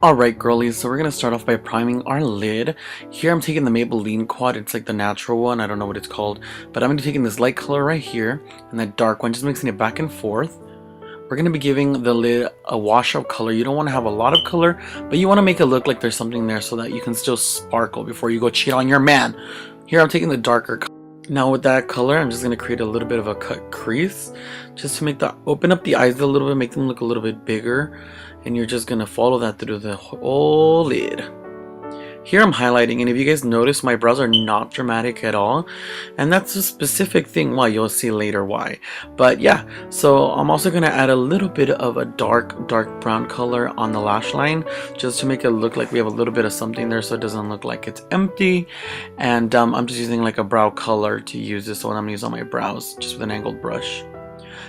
Alright girlies, so we're going to start off by priming our lid. Here I'm taking the Maybelline Quad, it's like the natural one, I don't know what it's called. But I'm going to be taking this light color right here, and that dark one, just mixing it back and forth. We're going to be giving the lid a washout color. You don't want to have a lot of color, but you want to make it look like there's something there so that you can still sparkle before you go cheat on your man. Here I'm taking the darker color. Now with that color, I'm just going to create a little bit of a cut crease, just to make the open up the eyes a little bit, make them look a little bit bigger. And you're just gonna follow that through the whole lid. Here I'm highlighting, and if you guys notice, my brows are not dramatic at all, and that's a specific thing why. You'll see later why. But yeah, so I'm also gonna add a little bit of a dark brown color on the lash line, just to make it look like we have a little bit of something there, so it doesn't look like it's empty. And I'm just using like a brow color to use this one. I'm gonna use on my brows just with an angled brush.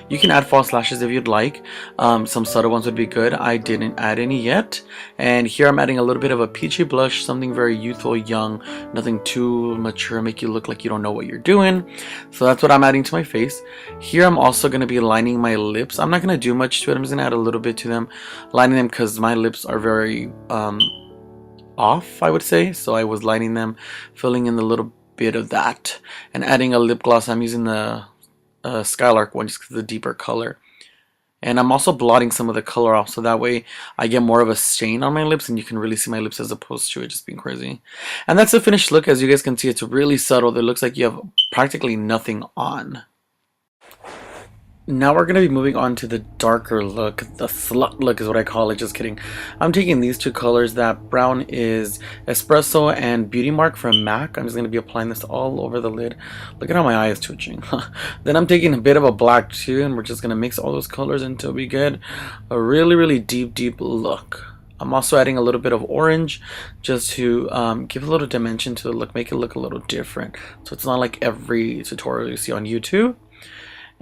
You can add false lashes if you'd like. Some subtle ones would be good. I didn't add any yet. And here I'm adding a little bit of a peachy blush, something very youthful, young, nothing too mature, make you look like you don't know what you're doing. So that's what I'm adding to my face. Here I'm also going to be lining my lips. I'm not going to do much to it. I'm just going to add a little bit to them, lining them because my lips are very off, I would say. So I was lining them, filling in the little bit of that, and adding a lip gloss. I'm using the Skylark one just because of the deeper color, and I'm also blotting some of the color off so that way I get more of a stain on my lips and you can really see my lips as opposed to it just being crazy. And that's the finished look. As you guys can see, it's really subtle. It looks like you have practically nothing on. Now we're going to be moving on to the darker look. The slut look is what I call it. Just kidding. I'm taking these two colors. That brown is Espresso and Beauty Mark from MAC. I'm just going to be applying this all over the lid. Look at how my eye is twitching. Then I'm taking a bit of a black too, and we're just going to mix all those colors until we get a really deep look. I'm also adding a little bit of orange just to give a little dimension to the look, make it look a little different. So it's not like every tutorial you see on YouTube.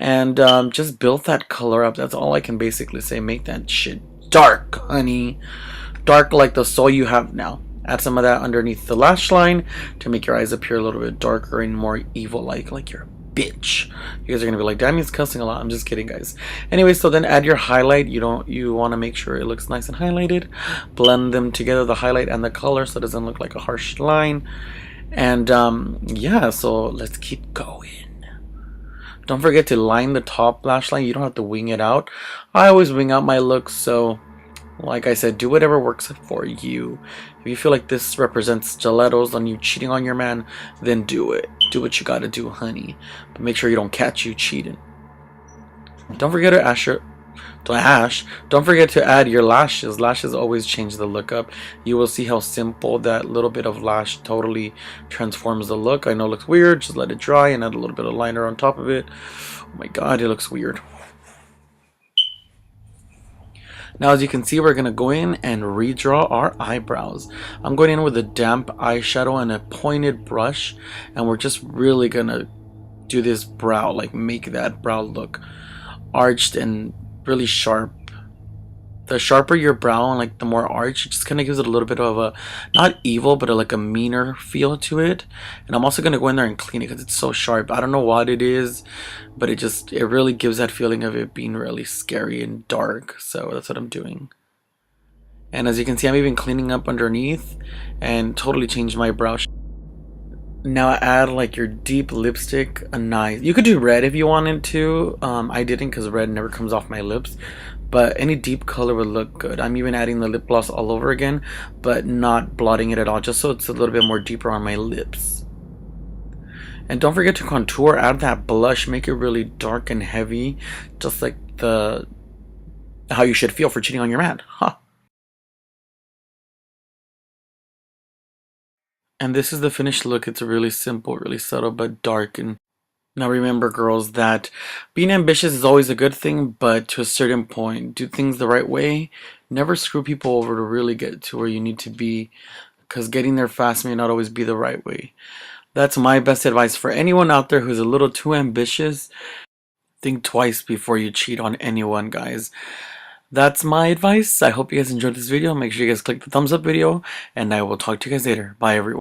And just build that color up. That's all I can basically say. Make that shit dark, honey. Dark like the soul you have now. Add some of that underneath the lash line to make your eyes appear a little bit darker and more evil-like you're a bitch. You guys are gonna be like, damn, he's cussing a lot. I'm just kidding, guys. Anyway, so then add your highlight. You want to make sure it looks nice and highlighted. Blend them together, the highlight and the color, so it doesn't look like a harsh line. And yeah, so let's keep going. Don't forget to line the top lash line. You don't have to wing it out. I always wing out my looks, so like I said, do whatever works for you. If you feel like this represents stilettos on you cheating on your man, then do it. Do what you gotta do, honey. But make sure you don't catch you cheating. Don't forget to Don't forget to add your lashes. Lashes always change the look up. You will see how simple that little bit of lash totally transforms the look. I know it looks weird. Just let it dry and add a little bit of liner on top of it. Oh my god, it looks weird. Now as you can see, we're going to go in and redraw our eyebrows. I'm going in with a damp eyeshadow and a pointed brush, and we're just really going to do this brow, like make that brow look arched and really sharp. The sharper your brow and like the more arch, it just kind of gives it a little bit of a, not evil, but like a meaner feel to it. And I'm also going to go in there and clean it because it's so sharp. I don't know what it is, but it really gives that feeling of it being really scary and dark. So that's what I'm doing. And as you can see, I'm even cleaning up underneath and totally changed my brow. Now add like your deep lipstick, a nice, you could do red if you wanted to. I didn't because red never comes off my lips, but any deep color would look good. I'm even adding the lip gloss all over again, but not blotting it at all, just so it's a little bit more deeper on my lips. And don't forget to contour, add that blush, make it really dark and heavy, just like how you should feel for cheating on your man. Huh. And this is the finished look. It's really simple, really subtle, but dark. And now remember, girls, that being ambitious is always a good thing, but to a certain point, do things the right way. Never screw people over to really get to where you need to be, because getting there fast may not always be the right way. That's my best advice for anyone out there who's a little too ambitious. Think twice before you cheat on anyone, guys. That's my advice. I hope you guys enjoyed this video. Make sure you guys click the thumbs up video, and I will talk to you guys later. Bye, everyone.